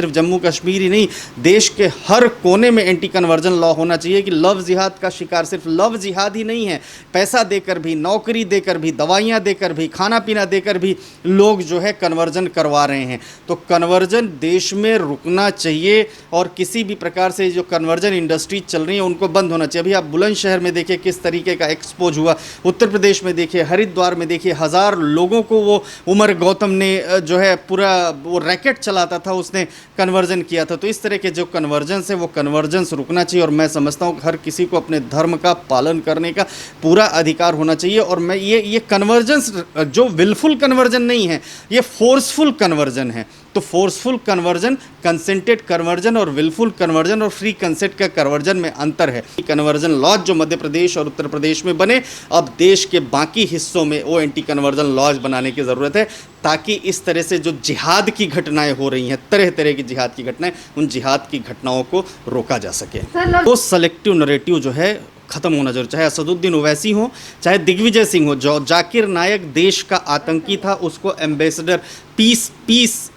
सिर्फ जम्मू कश्मीर ही नहीं, देश के हर कोने में एंटी कन्वर्जन लॉ होना चाहिए कि लव जिहाद का शिकार सिर्फ लव जिहाद ही नहीं है, पैसा देकर भी, नौकरी देकर भी, दवाइयाँ देकर भी, खाना पीना देकर भी लोग जो है कन्वर्जन करवा रहे हैं। तो कन्वर्जन देश में रुकना चाहिए और किसी भी प्रकार से जो कन्वर्जन इंडस्ट्री चल रही है उनको बंद होना चाहिए। अभी आप बुलंदशहर में देखिए किस तरीके का एक्सपोज हुआ, उत्तर प्रदेश में देखिए, हरिद्वार में देखिए, 1000 लोगों को वो उमर गौतम ने जो है पूरा वो रैकेट चलाता था उसने कन्वर्जन किया था। तो इस तरह के जो कन्वर्जेंस है वो कन्वर्जेंस रुकना चाहिए और मैं समझता हूँ हर किसी को अपने धर्म का पालन करने का पूरा अधिकार होना चाहिए। और मैं ये कन्वर्जेंस जो विलफुल कन्वर्जन नहीं है, ये फोर्सफुल कन्वर्जन है। तो फोर्सफुल कन्वर्जन, कंसेंटेड कन्वर्जन और विलफुल कन्वर्जन और फ्री कंसेंट का कन्वर्जन में अंतर है। कन्वर्जन लॉज जो मध्य प्रदेश और उत्तर प्रदेश में बने, अब देश के बाकी हिस्सों में वो एंटी कन्वर्जन लॉज बनाने की ज़रूरत है ताकि इस तरह से जो जिहाद की घटनाएं हो रही हैं, तरह तरह की जिहाद की घटनाएं, उन जिहाद की घटनाओं को रोका जा सके। वो सेलेक्टिव नरेटिव जो है ख़त्म होना जरूरी, चाहे असदुद्दीन ओवैसी हो, चाहे दिग्विजय सिंह हो। जो जाकिर नायक देश का आतंकी था उसको एम्बेसडर पीस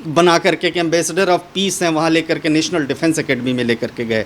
बना करके कि एम्बेसडर ऑफ पीस हैं, वहाँ लेकर के नेशनल डिफेंस एकेडमी में लेकर के गए।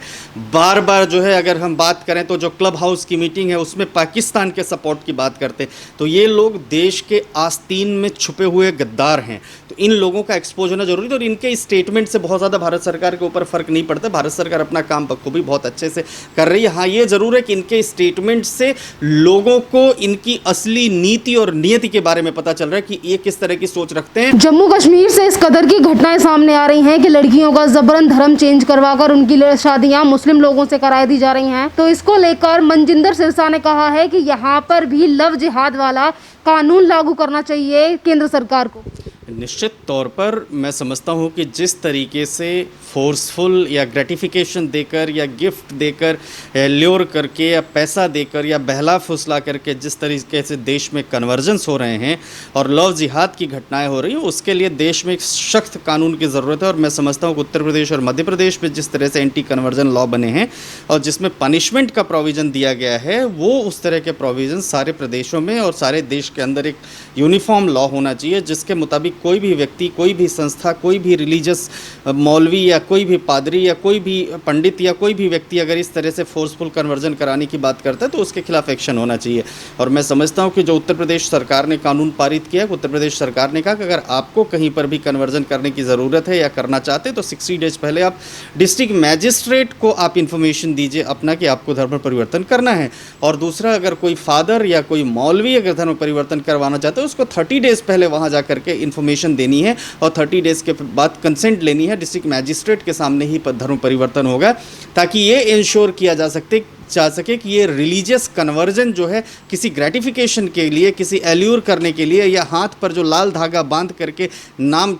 बार बार जो है अगर हम बात करें तो जो क्लब हाउस की मीटिंग है उसमें पाकिस्तान के सपोर्ट की बात करते। तो ये लोग देश के आस्तीन में छुपे हुए गद्दार हैं। तो इन लोगों का एक्सपोज होना जरूरी है और इनके स्टेटमेंट से बहुत ज़्यादा भारत सरकार के ऊपर फ़र्क नहीं पड़ता। भारत सरकार अपना काम बखूबी बहुत अच्छे से कर रही है। हाँ, ये ज़रूर है कि इनके स्टेटमेंट से लोगों को इनकी असली नीति और नियति के बारे में पता चल रहा है कि ये किस तरह की सोच रखते हैं। जम्मू कश्मीर से इस कदर की घटनाएं सामने आ रही हैं कि लड़कियों का जबरन धर्म चेंज करवाकर उनकी शादियां मुस्लिम लोगों से कराई दी जा रही हैं। तो इसको लेकर मनजिंदर सिरसा ने कहा है कि यहाँ पर भी लव जिहाद वाला कानून लागू करना चाहिए केंद्र सरकार को। निश्चित तौर पर मैं समझता हूँ कि जिस तरीके से फोर्सफुल या ग्रेटिफिकेशन देकर या गिफ्ट देकर ल्योर करके या पैसा देकर या बहला फुसला करके जिस तरीके से देश में कन्वर्जेंस हो रहे हैं और लव जिहाद की घटनाएं हो रही हैं, उसके लिए देश में एक सख्त कानून की ज़रूरत है। और मैं समझता हूँ कि उत्तर प्रदेश और मध्य प्रदेश में जिस तरह से एंटी कन्वर्जन लॉ बने हैं और जिसमें पनिशमेंट का प्रोविज़न दिया गया है, वो उस तरह के प्रोविज़न सारे प्रदेशों में और सारे देश के अंदर एक यूनिफॉर्म लॉ होना चाहिए जिसके मुताबिक कोई भी व्यक्ति, कोई भी संस्था, कोई भी रिलीजियस मौलवी या कोई भी पादरी या कोई भी पंडित या कोई भी व्यक्ति अगर इस तरह से फोर्सफुल कन्वर्जन कराने की बात करता है तो उसके खिलाफ एक्शन होना चाहिए। और मैं समझता हूं कि जो उत्तर प्रदेश सरकार ने कानून पारित किया, उत्तर प्रदेश सरकार ने कहा कि अगर आपको कहीं पर भी कन्वर्जन करने की ज़रूरत है या करना चाहते हैं तो 60 डेज पहले आप डिस्ट्रिक्ट मैजिस्ट्रेट को आप इन्फॉर्मेशन दीजिए अपना कि आपको धर्म परिवर्तन करना है। और दूसरा, अगर कोई फादर या कोई मौलवी अगर धर्म परिवर्तन करवाना चाहते हैं उसको 30 डेज पहले वहाँ जा करके इन्फॉर्मेशन देनी है और 30 डेज के बाद कंसेंट लेनी है। डिस्ट्रिक्ट मैजिस्ट्रेट के सामने ही धर्म परिवर्तन होगा ताकि ये इंश्योर किया जा सके कि ये रिलीजियस कन्वर्जन जो है किसी ग्रेटिफिकेशन के लिए, किसी एल्यूर करने के लिए या हाथ पर जो लाल धागा बांध करके नाम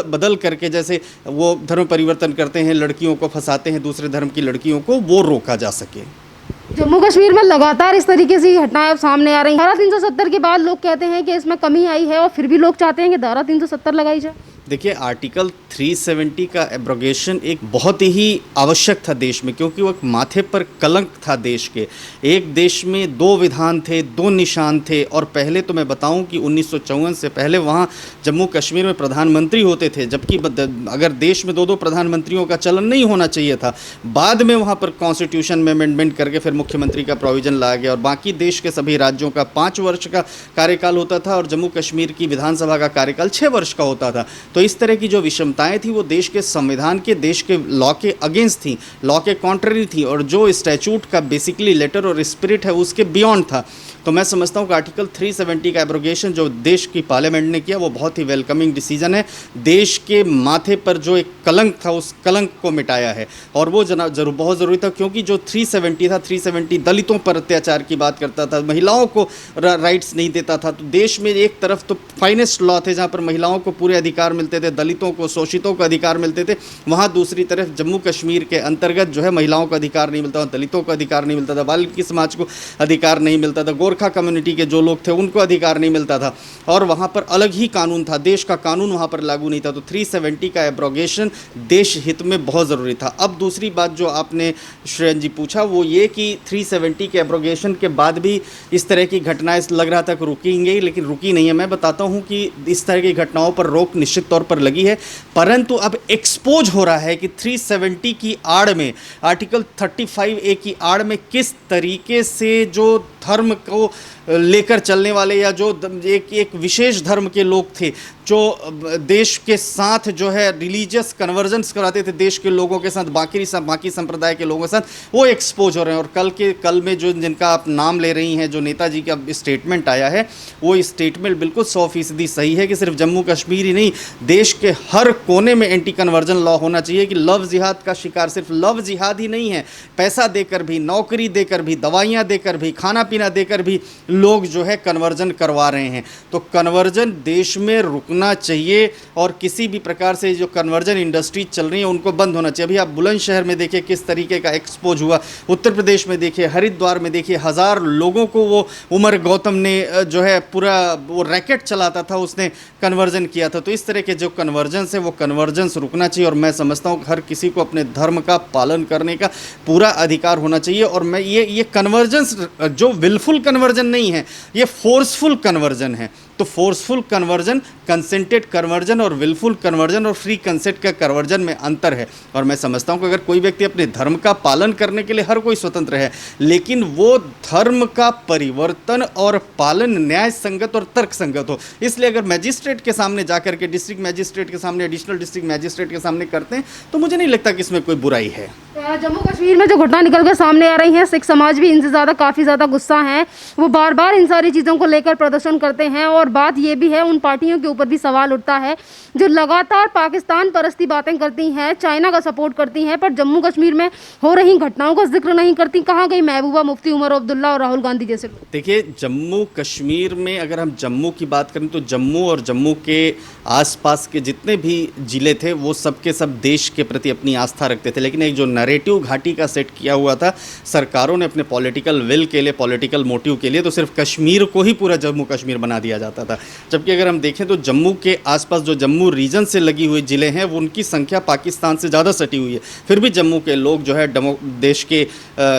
बदल करके जैसे वो धर्म परिवर्तन करते हैं, लड़कियों को फंसाते हैं दूसरे धर्म की लड़कियों को, वो रोका जा सके। जम्मू कश्मीर में लगातार इस तरीके से घटनाएं सामने आ रही हैं। धारा 370 के बाद लोग कहते हैं कि इसमें कमी आई है और फिर भी लोग चाहते हैं कि धारा 370 लगाई जाए। देखिए, आर्टिकल 370 का एब्रोगेशन एक बहुत ही आवश्यक था देश में, क्योंकि वो एक माथे पर कलंक था देश के। एक देश में 2 विधान थे, 2 निशान थे। और पहले तो मैं बताऊं कि 1954 से पहले वहाँ जम्मू कश्मीर में प्रधानमंत्री होते थे, जबकि अगर देश में 2-2 प्रधानमंत्रियों का चलन नहीं होना चाहिए था। बाद में वहाँ पर कॉन्स्टिट्यूशन में अमेंडमेंट करके फिर मुख्यमंत्री का प्रोविज़न लाया गया और बाकी देश के सभी राज्यों का 5 वर्ष का कार्यकाल होता था और जम्मू कश्मीर की विधानसभा का कार्यकाल 6 वर्ष का होता था। तो इस तरह की जो विषमताएं थी वो देश के संविधान के, देश के लॉ के अगेंस्ट थी, लॉ के कॉन्ट्ररी थी और जो स्टैचूट का बेसिकली लेटर और स्पिरिट है उसके बियॉन्ड था। तो मैं समझता हूँ कि आर्टिकल 370 का एब्रोगेशन जो देश की पार्लियामेंट ने किया वो बहुत ही वेलकमिंग डिसीजन है। देश के माथे पर जो एक कलंक था उस कलंक को मिटाया है और वो बहुत ज़रूरी था, क्योंकि जो 370 था, 370 दलितों पर अत्याचार की बात करता था, महिलाओं को राइट्स नहीं देता था। तो देश में एक तरफ तो फाइनेस्ट लॉ थे जहाँ पर महिलाओं को पूरे अधिकार मिलते थे, दलितों को, शोषितों को अधिकार मिलते थे, वहाँ दूसरी तरफ जम्मू कश्मीर के अंतर्गत जो है महिलाओं को अधिकार नहीं मिलता था, दलितों को अधिकार नहीं मिलता था, बाल्मीकि समाज को अधिकार नहीं मिलता था, गोरखा कम्युनिटी के जो लोग थे उनको अधिकार नहीं मिलता था और वहाँ पर अलग ही कानून था, देश का कानून वहाँ पर लागू नहीं था। तो 370 का एब्रोगेशन देश हित में बहुत ज़रूरी था। अब दूसरी बात जो आपने श्रेयन जी पूछा वो ये कि 370 के एब्रोगेशन के बाद भी इस तरह की घटनाएं लग रहा था कि रुकेंगे, लेकिन रुकी नहीं है। मैं बताता हूँ कि इस तरह की घटनाओं पर रोक निश्चित तौर पर लगी है, परंतु अब एक्सपोज हो रहा है कि 370 की आड़ में, आर्टिकल 35A की आड़ में किस तरीके से जो धर्म को लेकर चलने वाले या जो एक विशेष धर्म के लोग थे जो देश के साथ जो है रिलीजियस कन्वर्जेंस कराते थे देश के लोगों के साथ, बाकी संप्रदाय के लोगों के साथ, वो एक्सपोज हो रहे हैं। और कल में जो जिनका आप नाम ले रही हैं, जो नेताजी का स्टेटमेंट आया है, वो स्टेटमेंट बिल्कुल 100% सही है कि सिर्फ जम्मू कश्मीर ही नहीं, देश के हर कोने में एंटी कन्वर्जन लॉ होना चाहिए कि लव जिहाद का शिकार सिर्फ लव जिहाद ही नहीं है, पैसा देकर भी, नौकरी देकर भी, दवाइयाँ देकर भी, खाना पीना देकर भी लोग जो है कन्वर्जन करवा रहे हैं। तो कन्वर्जन देश में रुकना चाहिए और किसी भी प्रकार से जो कन्वर्जन इंडस्ट्री चल रही है उनको बंद होना चाहिए। अभी आप बुलंदशहर में देखिए किस तरीके का एक्सपोज हुआ, उत्तर प्रदेश में देखिए, हरिद्वार में देखिए, 1000 लोगों को वो उमर गौतम ने जो है पूरा वो रैकेट चलाता था, उसने कन्वर्जन किया था। तो इस तरह के जो कन्वर्जन्स है वो कन्वर्जन्स रुकना चाहिए और मैं समझता हूँ हर किसी को अपने धर्म का पालन करने का पूरा अधिकार होना चाहिए। और मैं ये कन्वर्जन्स जो विलफुल कन्वर्जन नहीं है, ये फोर्सफुल कन्वर्जन है। तो फोर्सफुल कन्वर्जन, कंसेंटेड कन्वर्जन और विलफुल कन्वर्जन और फ्री कंसेंट का कन्वर्जन में अंतर है। और मैं समझता हूँ कि अगर कोई व्यक्ति अपने धर्म का पालन करने के लिए हर कोई स्वतंत्र है, लेकिन वो धर्म का परिवर्तन और पालन न्याय संगत और तर्क संगत हो। इसलिए अगर मैजिस्ट्रेट के सामने जाकर के, डिस्ट्रिक्ट मैजिस्ट्रेट के सामने, एडिशनल डिस्ट्रिक्ट मैजिस्ट्रेट के सामने करते हैं तो मुझे नहीं लगता कि इसमें कोई बुराई है। जम्मू कश्मीर में जो घटना निकल कर सामने आ रही है, सिख समाज भी इनसे ज़्यादा काफ़ी ज़्यादा गुस्सा है, वो बार बार इन सारी चीज़ों को लेकर प्रदर्शन करते हैं। और बात ये भी है, उन पार्टियों के ऊपर भी सवाल उठता है जो लगातार पाकिस्तान परस्ती बातें करती हैं, चाइना का सपोर्ट करती हैं, पर जम्मू कश्मीर में हो रही घटनाओं का जिक्र नहीं करती। कहाँ गई महबूबा मुफ्ती, उमर अब्दुल्ला और राहुल गांधी जैसे लोग? देखिए, जम्मू कश्मीर में अगर हम जम्मू की बात करें तो जम्मू और जम्मू के आसपास के जितने भी ज़िले थे वो सब के सब देश के प्रति अपनी आस्था रखते थे, लेकिन एक जो नैरेटिव घाटी का सेट किया हुआ था सरकारों ने अपने पॉलिटिकल विल के लिए, पॉलिटिकल मोटिव के लिए, तो सिर्फ कश्मीर को ही पूरा जम्मू कश्मीर बना दिया जाता था। जबकि अगर हम देखें तो जम्मू के आसपास जो जम्मू रीजन से लगी हुई ज़िले हैं वो उनकी संख्या पाकिस्तान से ज़्यादा सटी हुई है, फिर भी जम्मू के लोग जो है देश के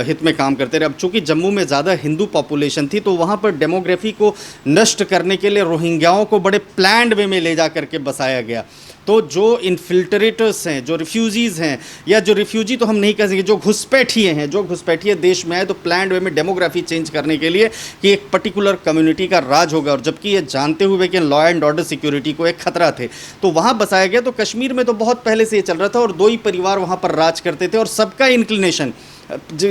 हित में काम करते रहे। अब चूँकि जम्मू में ज़्यादा हिंदू पॉपुलेशन थी तो वहाँ पर डेमोग्राफी को नष्ट करने के लिए रोहिंग्याओं को बड़े प्लान्ड वे में ले जा करके बसाया गया। तो जो इन्फिल्ट्रेटर्स हैं, जो रिफ्यूजीज़ हैं, या जो रिफ्यूजी तो हम नहीं कह सकेंगे, जो घुसपैठिए हैं, जो घुसपैठिए देश में आए तो प्लान्ड वे में डेमोग्राफी चेंज करने के लिए कि एक पर्टिकुलर कम्युनिटी का राज होगा, और जबकि ये जानते हुए कि लॉ एंड ऑर्डर सिक्योरिटी को एक खतरा थे तो वहाँ बसाया गया। तो कश्मीर में तो बहुत पहले से ये चल रहा था और 2 ही परिवार वहाँ पर राज करते थे और सबका इंक्लिनेशन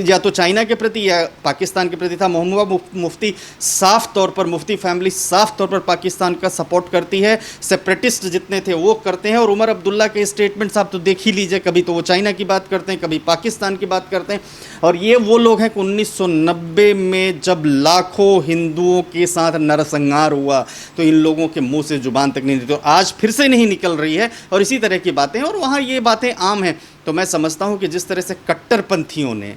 या तो चाइना के प्रति या पाकिस्तान के प्रति था। महबूबा मुफ्ती साफ तौर पर, मुफ्ती फैमिली साफ तौर पर पाकिस्तान का सपोर्ट करती है, सेपरेटिस्ट जितने थे वो करते हैं। और उमर अब्दुल्ला के स्टेटमेंट्स आप तो देख ही लीजिए, कभी तो वो चाइना की बात करते हैं, कभी पाकिस्तान की बात करते हैं। और ये वो लोग हैं कि 1990 में जब लाखों हिंदुओं के साथ नरसंहार हुआ तो इन लोगों के मुंह से जुबान तक नहीं निकली, तो आज फिर से नहीं निकल रही है और इसी तरह की बातें, और वहाँ ये बातें आम हैं। तो मैं समझता हूँ कि जिस तरह से कट्टरपंथियों ने,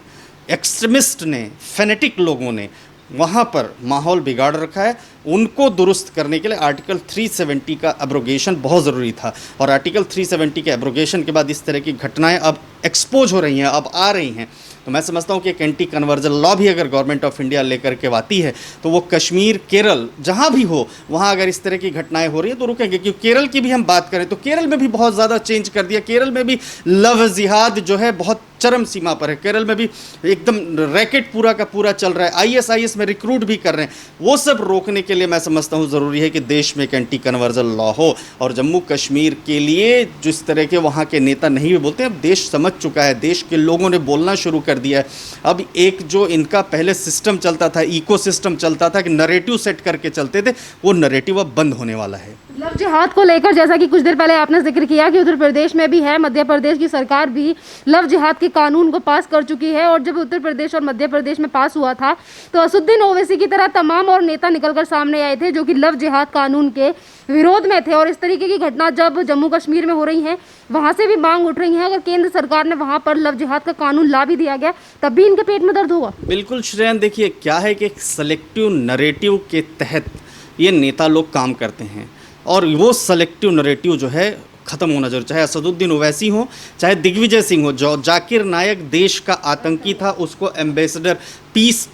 एक्सट्रीमिस्ट ने, फेनेटिक लोगों ने वहाँ पर माहौल बिगाड़ रखा है, उनको दुरुस्त करने के लिए आर्टिकल 370 का एब्रोगेशन बहुत ज़रूरी था। और आर्टिकल 370 के एब्रोगेशन के बाद इस तरह की घटनाएं अब एक्सपोज हो रही हैं, अब आ रही हैं। तो मैं समझता हूँ कि एक एंटी कन्वर्जन लॉ भी अगर गवर्नमेंट ऑफ इंडिया लेकर के आती है तो वो कश्मीर, केरल, जहाँ भी हो वहाँ अगर इस तरह की घटनाएं हो रही है तो रुकेंगे। क्योंकि केरल की भी हम बात करें तो केरल में भी बहुत ज़्यादा चेंज कर दिया, केरल में भी लव जिहाद जो है बहुत चरम सीमा पर है, केरल में भी एकदम रैकेट पूरा का पूरा चल रहा है, ISIS में रिक्रूट भी कर रहे हैं। वो सब रोकने के लिए मैं समझता हूँ ज़रूरी है कि देश में एक एंटी कन्वर्जन लॉ हो। और जम्मू कश्मीर के लिए जिस तरह के वहाँ के नेता नहीं भी बोलते, अब देश समझ चुका है, देश के लोगों ने बोलना शुरू कर दिया है। अब एक जो इनका पहले सिस्टम चलता था, इको सिस्टम चलता था कि नरेटिव सेट करके चलते थे, वो नरेटिव अब बंद होने वाला है। लव जिहाद को लेकर जैसा कि कुछ देर पहले आपने जिक्र किया कि उत्तर प्रदेश में भी है, मध्य प्रदेश की सरकार भी लव जिहाद के कानून को पास कर चुकी है। और जब उत्तर प्रदेश और मध्य प्रदेश में पास हुआ था तो असदुद्दीन ओवैसी की तरह तमाम और नेता निकलकर सामने आए थे जो कि लव जिहाद कानून के विरोध में थे। और इस तरीके की घटना जब जम्मू कश्मीर में हो रही है, वहाँ से भी मांग उठ रही है अगर केंद्र सरकार ने वहाँ पर लव जिहाद का कानून ला भी दिया गया तब भी इनके पेट में दर्द होगा। बिल्कुल श्रेयन, देखिए क्या है कि एक सेलेक्टिव नरेटिव के तहत ये नेता लोग काम करते हैं और वो सेलेक्टिव नरेटिव जो है ख़त्म होना जरूरी। चाहे असदुद्दीन ओवैसी हो, चाहे दिग्विजय सिंह हो, जो जाकिर नायक देश का आतंकी था, उसको एम्बेसडर पीस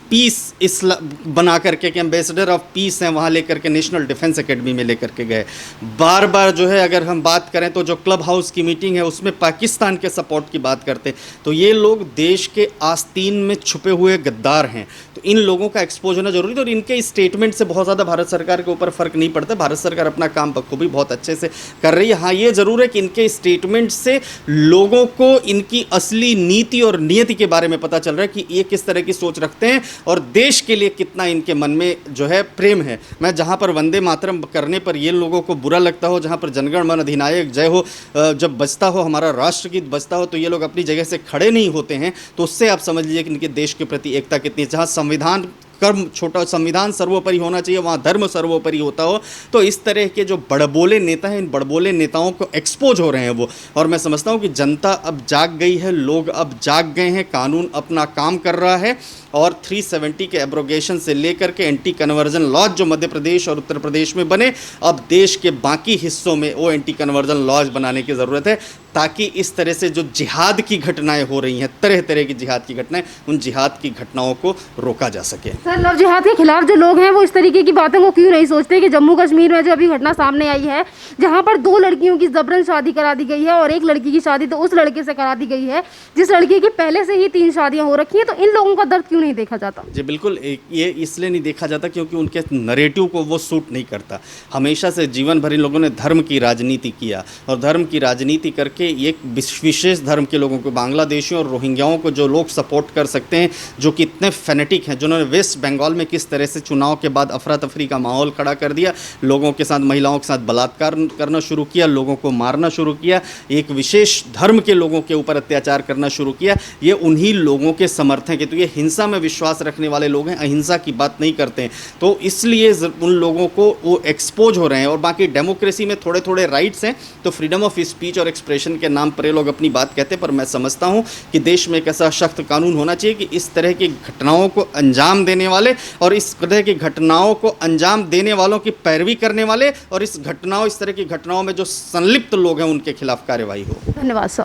बना करके कि एम्बेसडर ऑफ पीस हैं वहाँ लेकर के नेशनल डिफेंस एकेडमी में लेकर के गए। बार बार जो है अगर हम बात करें तो जो क्लब हाउस की मीटिंग है उसमें पाकिस्तान के सपोर्ट की बात करते हैं। तो ये लोग देश के आस्तीन में छुपे हुए गद्दार हैं, तो इन लोगों का एक्सपोज होना जरूरी है। और इनके स्टेटमेंट से बहुत ज़्यादा भारत सरकार के ऊपर फ़र्क नहीं पड़ता। भारत सरकार अपना काम बखूबी बहुत अच्छे से कर रही है। हाँ, ये ज़रूर है कि इनके स्टेटमेंट से लोगों को इनकी असली नीति और नियति के बारे में पता चल रहा है कि ये किस तरह की सोच रखते हैं और देश के लिए कितना इनके मन में जो है प्रेम है। मैं जहाँ पर वंदे मातरम करने पर ये लोगों को बुरा लगता हो, जहाँ पर जनगण मन अधिनायक जय हो जब बजता हो, हमारा राष्ट्रगीत बजता हो, तो ये लोग अपनी जगह से खड़े नहीं होते हैं। तो उससे आप समझ लीजिए कि इनके देश के प्रति एकता कितनी है। जहाँ संविधान कर्म छोटा, संविधान सर्वोपरि होना चाहिए, वहाँ धर्म सर्वोपरि होता हो। तो इस तरह के जो बड़बोले नेता हैं, इन बड़बोले नेताओं को एक्सपोज हो रहे हैं वो। और मैं समझता हूँ कि जनता अब जाग गई है, लोग अब जाग गए हैं, कानून अपना काम कर रहा है। और 370 के एब्रोगेशन से लेकर के एंटी कन्वर्जन लॉज जो मध्य प्रदेश और उत्तर प्रदेश में बने, अब देश के बाकी हिस्सों में वो एंटी कन्वर्जन लॉज बनाने की ज़रूरत है, ताकि इस तरह से जो जिहाद की घटनाएं हो रही हैं, तरह तरह की जिहाद की घटनाएं, उन जिहाद की घटनाओं को रोका जा सके। सर, लव जिहाद के खिलाफ जो लोग हैं वो इस तरीके की बातों को क्यों नहीं सोचते कि जम्मू कश्मीर में जो अभी घटना सामने आई है, जहाँ पर 2 लड़कियों की जबरन शादी करा दी गई है और एक लड़की की शादी तो उस लड़के से करा दी गई है जिस लड़की की पहले से ही 3 शादियां हो रखी हैं, तो इन लोगों का दर्द क्यों नहीं देखा जाता? जी बिल्कुल, ये इसलिए नहीं देखा जाता क्योंकि उनके नरेटिव को वो सूट नहीं करता। हमेशा से जीवन भर इन लोगों ने धर्म की राजनीति किया और धर्म की राजनीति करके एक विशेष धर्म के लोगों को, बांग्लादेशियों और रोहिंग्याओं को जो लोग सपोर्ट कर सकते हैं, जो कि इतने फेनेटिक हैं, जिन्होंने वेस्ट बंगाल में किस तरह से चुनाव के बाद अफरा तफरी का माहौल खड़ा कर दिया, लोगों के साथ, महिलाओं के साथ बलात्कार करना शुरू किया, लोगों को मारना शुरू किया, एक विशेष धर्म के लोगों के ऊपर अत्याचार करना शुरू किया, ये उन्हीं लोगों के समर्थक हैं। तो ये हिंसा में विश्वास रखने वाले लोग हैं, अहिंसा की बात नहीं करते हैं। तो इसलिए उन लोगों को वो एक्सपोज हो रहे हैं। और बाकी डेमोक्रेसी में थोड़े थोड़े राइट्स हैं, तो फ्रीडम ऑफ स्पीच और एक्सप्रेशन के नाम पर ये लोग अपनी बात कहते हैं। पर मैं समझता हूं कि देश में एक ऐसा सख्त कानून होना चाहिए कि इस तरह की घटनाओं को अंजाम देने वाले और इस तरह की घटनाओं को अंजाम देने वालों की पैरवी करने वाले और इस तरह की घटनाओं में जो संलिप्त लोग हैं उनके खिलाफ कार्रवाई हो। धन्यवाद सर।